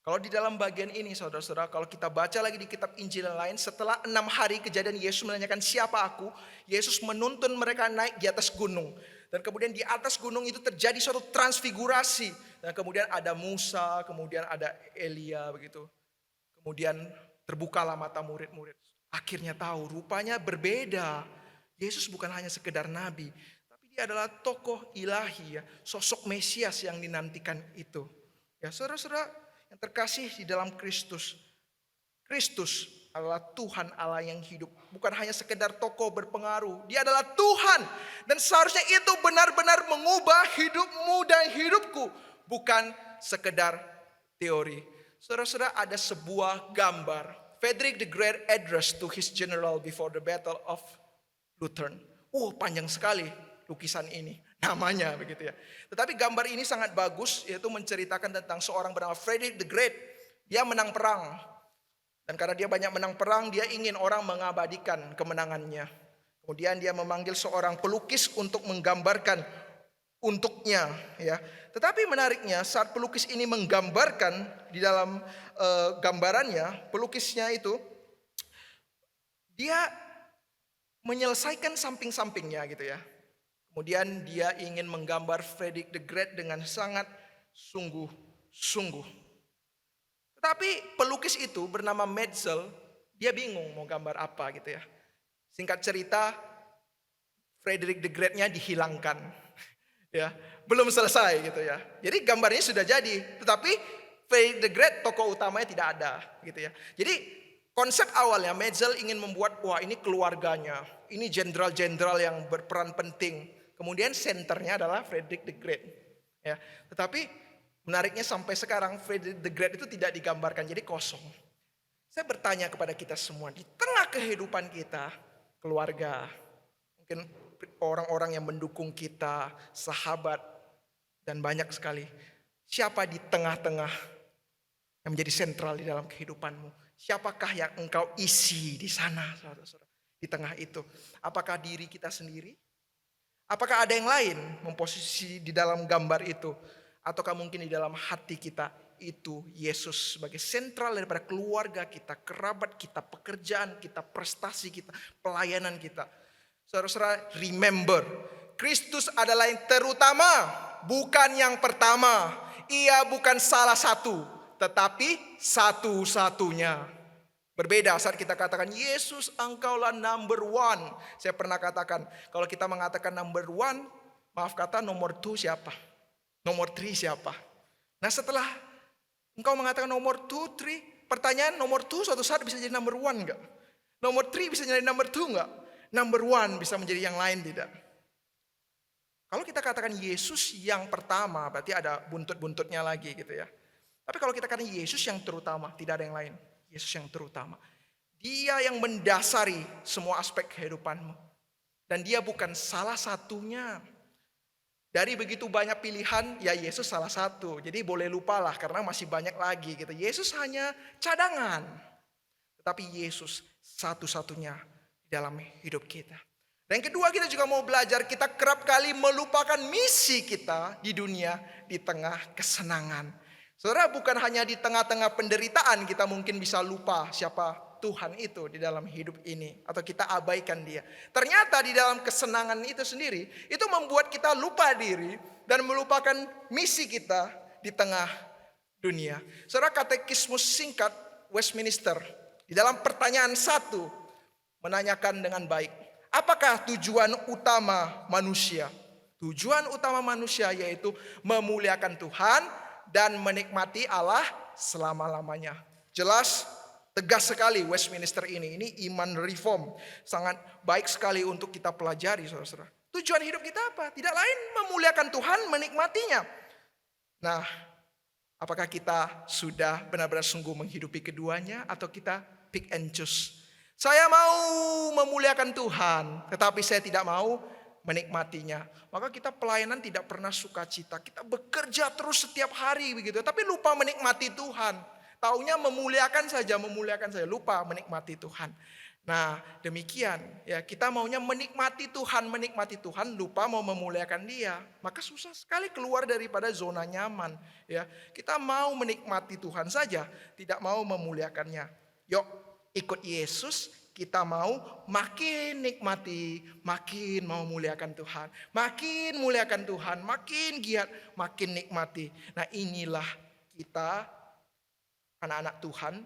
Kalau di dalam bagian ini saudara-saudara, kalau kita baca lagi di kitab Injil yang lain, setelah 6 hari kejadian Yesus menanyakan siapa aku, Yesus menuntun mereka naik di atas gunung. Dan kemudian di atas gunung itu terjadi suatu transfigurasi. Dan kemudian ada Musa, kemudian ada Elia begitu. Kemudian terbukalah mata murid-murid. Akhirnya tahu rupanya berbeda. Yesus bukan hanya sekedar nabi. Dia adalah tokoh ilahi ya, sosok Mesias yang dinantikan itu. Ya, saudara-saudara yang terkasih di dalam Kristus. Kristus adalah Tuhan Allah yang hidup, bukan hanya sekedar tokoh berpengaruh. Dia adalah Tuhan dan seharusnya itu benar-benar mengubah hidupmu dan hidupku, bukan sekedar teori. Saudara-saudara, ada sebuah gambar Frederick the Great address to his general before the Battle of Lutheran. Panjang sekali lukisan ini, namanya begitu ya. Tetapi gambar ini sangat bagus, yaitu menceritakan tentang seorang bernama Frederick the Great. Dia menang perang. Dan karena dia banyak menang perang, dia ingin orang mengabadikan kemenangannya. Kemudian dia memanggil seorang pelukis untuk menggambarkan untuknya, ya. Tetapi menariknya saat pelukis ini menggambarkan di dalam gambarannya, pelukisnya itu dia menyelesaikan samping-sampingnya gitu ya. Kemudian dia ingin menggambar Frederick the Great dengan sangat sungguh-sungguh. Tetapi pelukis itu bernama Metzel, dia bingung mau gambar apa gitu ya. Singkat cerita, Frederick the Great-nya dihilangkan. Ya, belum selesai gitu ya. Jadi gambarnya sudah jadi, tetapi Frederick the Great tokoh utamanya tidak ada gitu ya. Jadi konsep awalnya Metzel ingin membuat, wah ini keluarganya, ini jenderal-jenderal yang berperan penting. Kemudian senternya adalah Frederick the Great. Ya, tetapi menariknya sampai sekarang Frederick the Great itu tidak digambarkan, jadi kosong. Saya bertanya kepada kita semua, di tengah kehidupan kita, keluarga, mungkin orang-orang yang mendukung kita, sahabat, dan banyak sekali. Siapa di tengah-tengah yang menjadi sentral di dalam kehidupanmu? Siapakah yang engkau isi di sana, saudara-saudara? Di tengah itu, apakah diri kita sendiri? Apakah ada yang lain memposisi di dalam gambar itu? Ataukah mungkin di dalam hati kita itu Yesus sebagai sentral daripada keluarga kita, kerabat kita, pekerjaan kita, prestasi kita, pelayanan kita. Saudara-saudara, remember, Kristus adalah yang terutama, bukan yang pertama. Ia bukan salah satu, tetapi satu-satunya. Berbeda saat kita katakan, Yesus engkaulah number one. Saya pernah katakan, kalau kita mengatakan number one, maaf kata nomor two siapa? Nomor 3 siapa? Nah setelah engkau mengatakan nomor 2, 3, pertanyaan nomor 2 suatu saat bisa jadi number 1 enggak? Nomor 3 bisa jadi number 2 enggak? Number 1 bisa menjadi yang lain tidak? Kalau kita katakan Yesus yang pertama, berarti ada buntut-buntutnya lagi gitu ya. Tapi kalau kita katakan Yesus yang terutama, tidak ada yang lain. Yesus yang terutama. Dia yang mendasari semua aspek kehidupanmu. Dan dia bukan salah satunya. Dari begitu banyak pilihan, ya Yesus salah satu. Jadi boleh lupalah karena masih banyak lagi gitu. Yesus hanya cadangan. Tetapi Yesus satu-satunya di dalam hidup kita. Dan yang kedua, kita juga mau belajar, kita kerap kali melupakan misi kita di dunia di tengah kesenangan. Saudara, bukan hanya di tengah-tengah penderitaan kita mungkin bisa lupa siapa Tuhan itu di dalam hidup ini, atau kita abaikan dia. Ternyata di dalam kesenangan itu sendiri, itu membuat kita lupa diri dan melupakan misi kita di tengah dunia. Saudara, katekismus singkat Westminster di dalam pertanyaan 1 menanyakan dengan baik, apakah tujuan utama manusia? Tujuan utama manusia yaitu memuliakan Tuhan dan menikmati Allah selama-lamanya. Jelas, tegas sekali Westminster ini. Ini iman reform. Sangat baik sekali untuk kita pelajari, saudara-saudara. Tujuan hidup kita apa? Tidak lain memuliakan Tuhan, menikmatinya. Nah, apakah kita sudah benar-benar sungguh menghidupi keduanya, atau kita pick and choose? Saya mau memuliakan Tuhan, tetapi saya tidak mau menikmatinya. Maka kita pelayanan tidak pernah sukacita. Kita bekerja terus setiap hari begitu, tapi lupa menikmati Tuhan. Taunya memuliakan saja, lupa menikmati Tuhan. Nah, demikian ya, kita maunya menikmati Tuhan, lupa mau memuliakan Dia. Maka susah sekali keluar daripada zona nyaman, ya. Kita mau menikmati Tuhan saja, tidak mau memuliakannya. Yuk, ikut Yesus, kita mau makin nikmati, makin mau muliakan Tuhan, makin muliakan Tuhan, makin giat, makin nikmati. Nah, inilah kita anak-anak Tuhan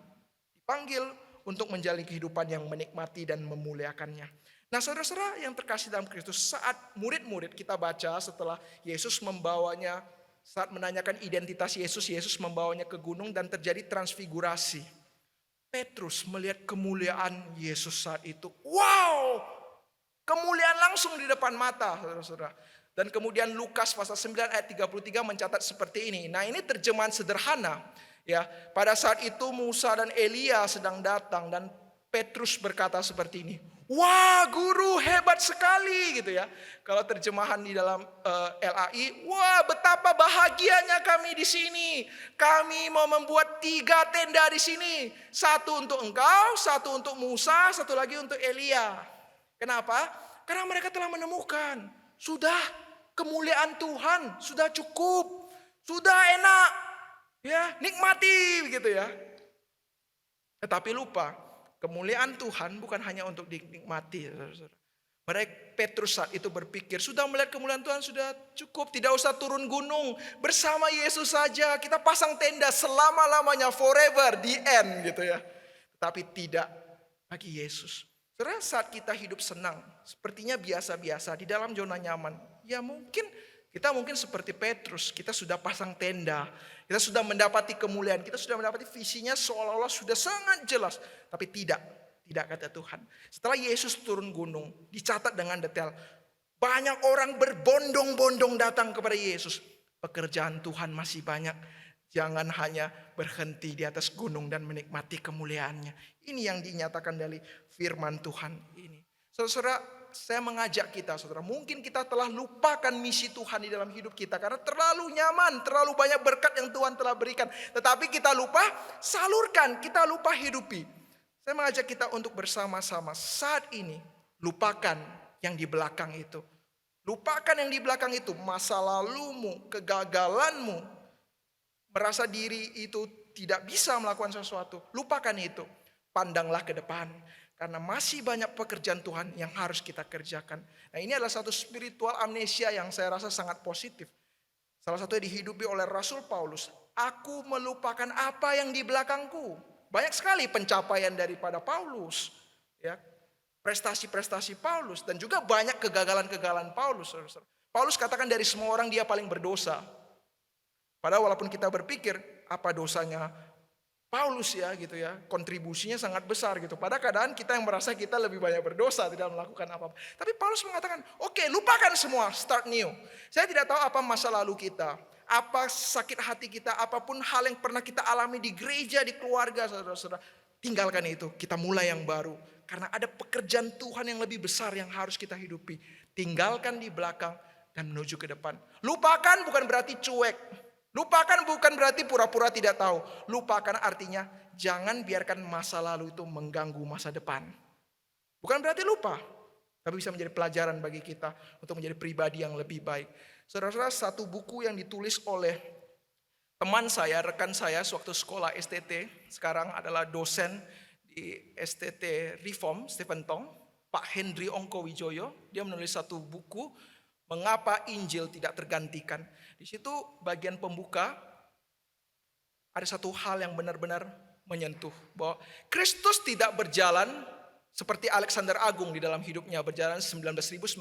dipanggil untuk menjalani kehidupan yang menikmati dan memuliakannya. Nah, saudara-saudara yang terkasih dalam Kristus, saat murid-murid kita baca setelah Yesus membawanya, saat menanyakan identitas Yesus, Yesus membawanya ke gunung dan terjadi transfigurasi. Petrus melihat kemuliaan Yesus saat itu. Wow! Kemuliaan langsung di depan mata, saudara-saudara. Dan kemudian Lukas pasal 9 ayat 33 mencatat seperti ini. Nah, ini terjemahan sederhana. Ya, pada saat itu Musa dan Elia sedang datang dan Petrus berkata seperti ini, wah guru hebat sekali gitu ya. Kalau terjemahan di dalam LAI, wah betapa bahagianya kami di sini. Kami mau membuat 3 tenda di sini. 1 untuk engkau, 1 untuk Musa, 1 lagi untuk Elia. Kenapa? Karena mereka telah menemukan, sudah kemuliaan Tuhan, sudah cukup, sudah enak, ya nikmati gitu ya. Tetapi lupa, kemuliaan Tuhan bukan hanya untuk dinikmati. Mereka Petrus saat itu berpikir, sudah melihat kemuliaan Tuhan sudah cukup, tidak usah turun gunung, bersama Yesus saja kita pasang tenda selama-lamanya, forever, the end gitu ya. Tetapi tidak bagi Yesus. Saudara, saat kita hidup senang, sepertinya biasa-biasa di dalam zona nyaman, ya kita mungkin seperti Petrus, kita sudah pasang tenda, kita sudah mendapati kemuliaan, kita sudah mendapati visinya seolah-olah sudah sangat jelas. Tapi tidak kata Tuhan. Setelah Yesus turun gunung, dicatat dengan detail, banyak orang berbondong-bondong datang kepada Yesus. Pekerjaan Tuhan masih banyak. Jangan hanya berhenti di atas gunung dan menikmati kemuliaannya. Ini yang dinyatakan dari firman Tuhan ini. Saudara, saya mengajak kita, saudara, mungkin kita telah lupakan misi Tuhan di dalam hidup kita karena terlalu nyaman, terlalu banyak berkat yang Tuhan telah berikan. Tetapi kita lupa salurkan, kita lupa hidupi. Saya mengajak kita untuk bersama-sama saat ini lupakan yang di belakang itu. Lupakan yang di belakang itu, masa lalumu, kegagalanmu, merasa diri itu tidak bisa melakukan sesuatu. Lupakan itu, pandanglah ke depan. Karena masih banyak pekerjaan Tuhan yang harus kita kerjakan. Nah, ini adalah satu spiritual amnesia yang saya rasa sangat positif. Salah satunya dihidupi oleh Rasul Paulus. Aku melupakan apa yang di belakangku. Banyak sekali pencapaian daripada Paulus. Ya, prestasi-prestasi Paulus. Dan juga banyak kegagalan-kegagalan Paulus. Paulus katakan dari semua orang dia paling berdosa. Padahal walaupun kita berpikir apa dosanya Paulus ya gitu ya, kontribusinya sangat besar gitu. Pada keadaan kita yang merasa kita lebih banyak berdosa tidak melakukan apa-apa. Tapi Paulus mengatakan, oke, lupakan semua, start new. Saya tidak tahu apa masa lalu kita, apa sakit hati kita, apapun hal yang pernah kita alami di gereja, di keluarga, saudara-saudara. Tinggalkan itu, kita mulai yang baru. Karena ada pekerjaan Tuhan yang lebih besar yang harus kita hidupi. Tinggalkan di belakang dan menuju ke depan. Lupakan bukan berarti cuek. Lupakan bukan berarti pura-pura tidak tahu. Lupakan artinya jangan biarkan masa lalu itu mengganggu masa depan. Bukan berarti lupa, tapi bisa menjadi pelajaran bagi kita untuk menjadi pribadi yang lebih baik. Saudara-saudara, satu buku yang ditulis oleh teman saya, rekan saya sewaktu sekolah STT, sekarang adalah dosen di STT Reform, Stephen Tong, Pak Henry Ongkowijoyo. Dia menulis satu buku, Mengapa Injil Tidak Tergantikan. Di situ bagian pembuka ada satu hal yang benar-benar menyentuh. Bahwa Kristus tidak berjalan seperti Alexander Agung di dalam hidupnya. Berjalan 19.900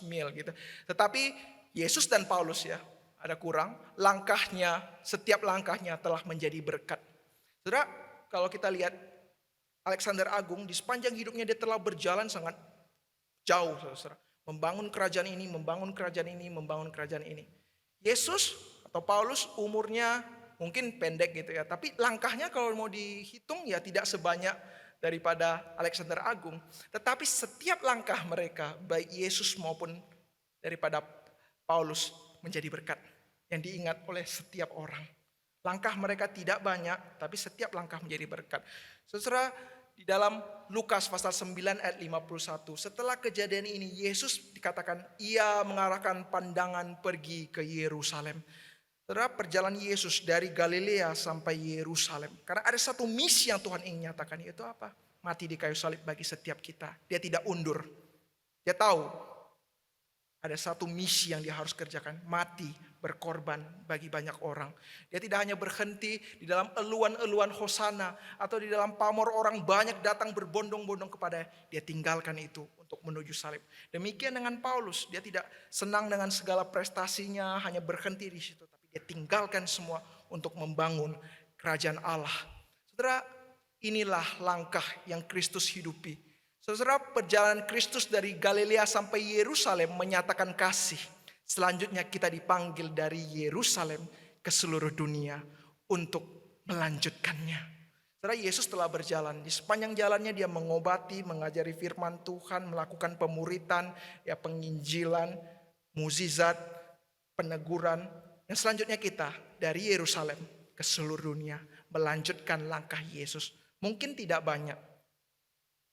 mil gitu. Tetapi Yesus dan Paulus ya, ada kurang. Langkahnya, setiap langkahnya telah menjadi berkat. Saudara, kalau kita lihat Alexander Agung di sepanjang hidupnya dia telah berjalan sangat jauh, saudara. Membangun kerajaan ini, membangun kerajaan ini, membangun kerajaan ini. Yesus atau Paulus umurnya mungkin pendek gitu ya. Tapi langkahnya kalau mau dihitung ya tidak sebanyak daripada Alexander Agung. Tetapi setiap langkah mereka, baik Yesus maupun daripada Paulus, menjadi berkat. Yang diingat oleh setiap orang. Langkah mereka tidak banyak, tapi setiap langkah menjadi berkat. Saudara, di dalam Lukas pasal 9 ayat 51. Setelah kejadian ini Yesus dikatakan ia mengarahkan pandangan pergi ke Yerusalem. Saudara, perjalanan Yesus dari Galilea sampai Yerusalem. Karena ada satu misi yang Tuhan ingin nyatakan, yaitu apa? Mati di kayu salib bagi setiap kita. Dia tidak undur. Dia tahu ada satu misi yang dia harus kerjakan. Mati, berkorban bagi banyak orang. Dia tidak hanya berhenti di dalam eluan-eluan hosana atau di dalam pamor orang banyak datang berbondong-bondong kepada dia. Tinggalkan itu untuk menuju salib. Demikian dengan Paulus, dia tidak senang dengan segala prestasinya, hanya berhenti di situ, tapi dia tinggalkan semua untuk membangun kerajaan Allah. Saudara, inilah langkah yang Kristus hidupi. Saudara, perjalanan Kristus dari Galilea sampai Yerusalem menyatakan kasih. Selanjutnya kita dipanggil dari Yerusalem ke seluruh dunia untuk melanjutkannya. Saudara, Yesus telah berjalan. Di sepanjang jalannya dia mengobati, mengajari firman Tuhan, melakukan pemuritan, ya penginjilan, mukjizat, peneguran. Yang selanjutnya kita dari Yerusalem ke seluruh dunia melanjutkan langkah Yesus. Mungkin tidak banyak,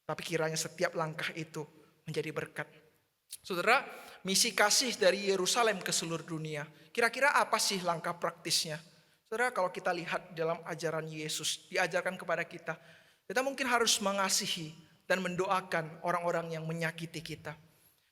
tapi kiranya setiap langkah itu menjadi berkat. Saudara, misi kasih dari Yerusalem ke seluruh dunia. Kira-kira apa sih langkah praktisnya? Saudara, kalau kita lihat dalam ajaran Yesus, diajarkan kepada kita, kita mungkin harus mengasihi dan mendoakan orang-orang yang menyakiti kita.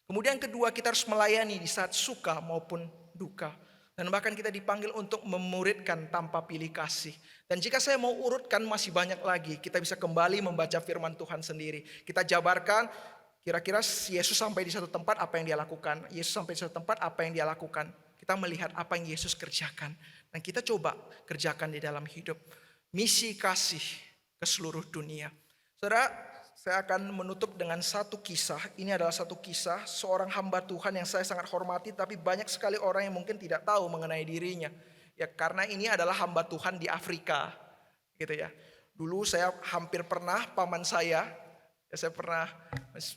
Kemudian kedua, kita harus melayani di saat suka maupun duka. Dan bahkan kita dipanggil untuk memuridkan tanpa pilih kasih. Dan jika saya mau urutkan masih banyak lagi, kita bisa kembali membaca firman Tuhan sendiri. Kita jabarkan kira-kira Yesus sampai di satu tempat apa yang dia lakukan. Yesus sampai di satu tempat apa yang dia lakukan. Kita melihat apa yang Yesus kerjakan. Dan kita coba kerjakan di dalam hidup. Misi kasih ke seluruh dunia. Saudara, saya akan menutup dengan satu kisah. Ini adalah satu kisah seorang hamba Tuhan yang saya sangat hormati, tapi banyak sekali orang yang mungkin tidak tahu mengenai dirinya. Ya, karena ini adalah hamba Tuhan di Afrika, gitu ya. Dulu saya hampir pernah paman saya pernah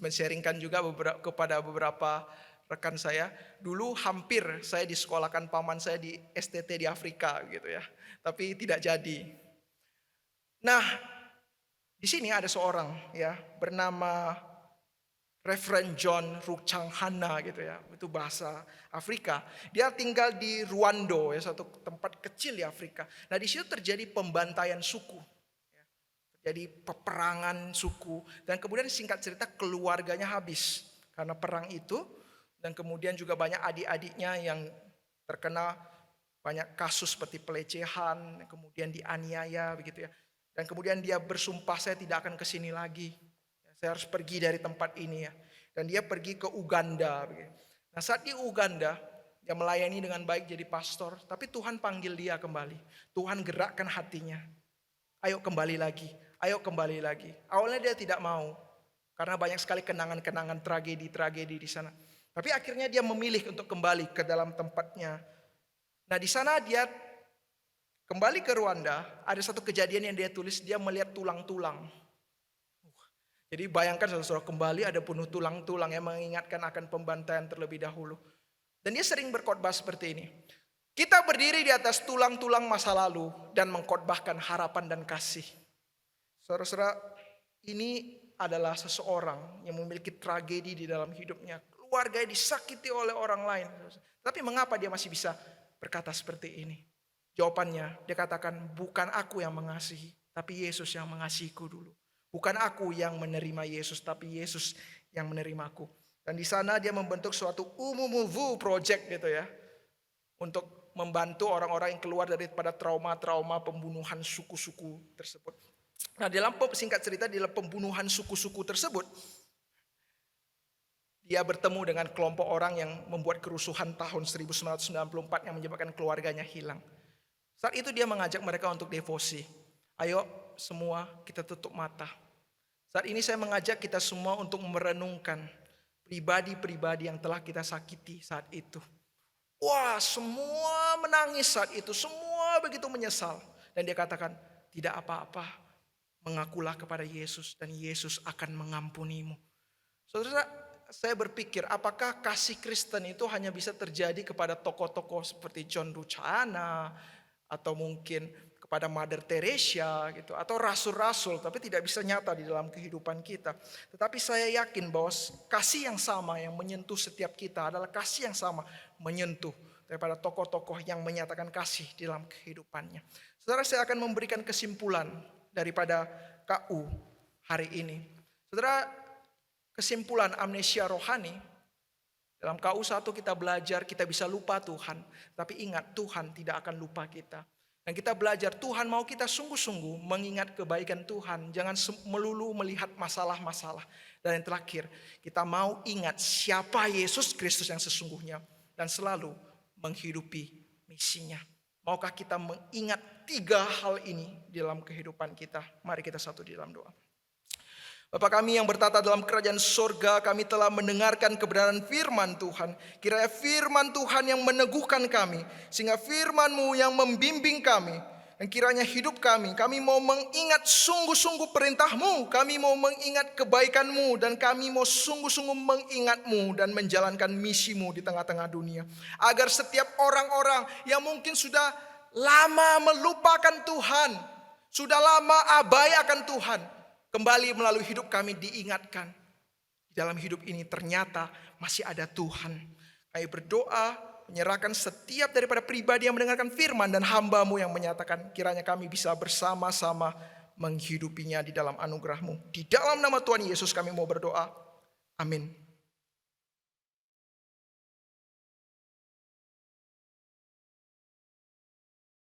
men-sharingkan juga kepada beberapa rekan saya. Dulu hampir saya disekolahkan paman saya di STT di Afrika, gitu ya. Tapi tidak jadi. Nah, di sini ada seorang ya bernama Reverend John Rukchanghana gitu ya. Itu bahasa Afrika. Dia tinggal di Rwanda ya, satu tempat kecil di Afrika. Nah, di situ terjadi pembantaian suku. Ya. Terjadi peperangan suku dan kemudian singkat cerita keluarganya habis karena perang itu, dan kemudian juga banyak adik-adiknya yang terkena banyak kasus seperti pelecehan, kemudian dianiaya begitu ya. Dan kemudian dia bersumpah, saya tidak akan ke sini lagi. Saya harus pergi dari tempat ini ya. Dan dia pergi ke Uganda. Nah, saat di Uganda, dia melayani dengan baik jadi pastor. Tapi Tuhan panggil dia kembali. Tuhan gerakkan hatinya. Ayo kembali lagi. Ayo kembali lagi. Awalnya dia tidak mau. Karena banyak sekali kenangan-kenangan tragedi-tragedi di sana. Tapi akhirnya dia memilih untuk kembali ke dalam tempatnya. Nah, di sana dia kembali ke Rwanda, ada satu kejadian yang dia tulis, dia melihat tulang-tulang. Jadi bayangkan saudara-saudara, kembali ada penuh tulang-tulang yang mengingatkan akan pembantaian terlebih dahulu. Dan dia sering berkhotbah seperti ini. Kita berdiri di atas tulang-tulang masa lalu dan mengkhotbahkan harapan dan kasih. Saudara-saudara, ini adalah seseorang yang memiliki tragedi di dalam hidupnya. Keluarganya disakiti oleh orang lain. Tapi mengapa dia masih bisa berkata seperti ini? Jawabannya, dia katakan, bukan aku yang mengasihi, tapi Yesus yang mengasihiku dulu. Bukan aku yang menerima Yesus, tapi Yesus yang menerimaku. Dan di sana dia membentuk suatu Umumu Project gitu ya, untuk membantu orang-orang yang keluar daripada trauma-trauma pembunuhan suku-suku tersebut. Nah, dalam singkat cerita, dalam pembunuhan suku-suku tersebut, dia bertemu dengan kelompok orang yang membuat kerusuhan tahun 1994 yang menyebabkan keluarganya hilang. Saat itu dia mengajak mereka untuk devosi. Ayo semua kita tutup mata. Saat ini saya mengajak kita semua untuk merenungkan pribadi-pribadi yang telah kita sakiti saat itu. Wah, semua menangis saat itu. Semua begitu menyesal. Dan dia katakan, tidak apa-apa. Mengakulah kepada Yesus dan Yesus akan mengampunimu. Saudara, saya berpikir apakah kasih Kristen itu hanya bisa terjadi kepada tokoh-tokoh seperti John Rukchanghana, atau mungkin kepada Mother Teresa gitu, atau rasul-rasul, tapi tidak bisa nyata di dalam kehidupan kita. Tetapi saya yakin bahwa kasih yang sama yang menyentuh setiap kita adalah kasih yang sama menyentuh daripada tokoh-tokoh yang menyatakan kasih di dalam kehidupannya. Saudara, saya akan memberikan kesimpulan daripada KU hari ini. Saudara, kesimpulan amnesia rohani, dalam KU 1 kita belajar kita bisa lupa Tuhan. Tapi ingat, Tuhan tidak akan lupa kita. Dan kita belajar Tuhan mau kita sungguh-sungguh mengingat kebaikan Tuhan. Jangan melulu melihat masalah-masalah. Dan yang terakhir, kita mau ingat siapa Yesus Kristus yang sesungguhnya. Dan selalu menghidupi misinya. Maukah kita mengingat 3 hal ini di dalam kehidupan kita? Mari kita satu di dalam doa. Bapa kami yang bertata dalam kerajaan surga, kami telah mendengarkan kebenaran firman Tuhan. Kiranya firman Tuhan yang meneguhkan kami, sehingga firman-Mu yang membimbing kami, Dan kiranya hidup kami mau mengingat sungguh-sungguh perintah-Mu, kami mau mengingat kebaikan-Mu, dan kami mau sungguh-sungguh mengingat-Mu dan menjalankan misi-Mu di tengah-tengah dunia. Agar setiap orang-orang yang mungkin sudah lama melupakan Tuhan, sudah lama abai akan Tuhan, kembali melalui hidup kami diingatkan. Di dalam hidup ini ternyata masih ada Tuhan. Kami berdoa, menyerahkan setiap daripada pribadi yang mendengarkan firman dan hamba-Mu yang menyatakan, kiranya kami bisa bersama-sama menghidupinya di dalam anugerah-Mu. Di dalam nama Tuhan Yesus kami mau berdoa. Amin.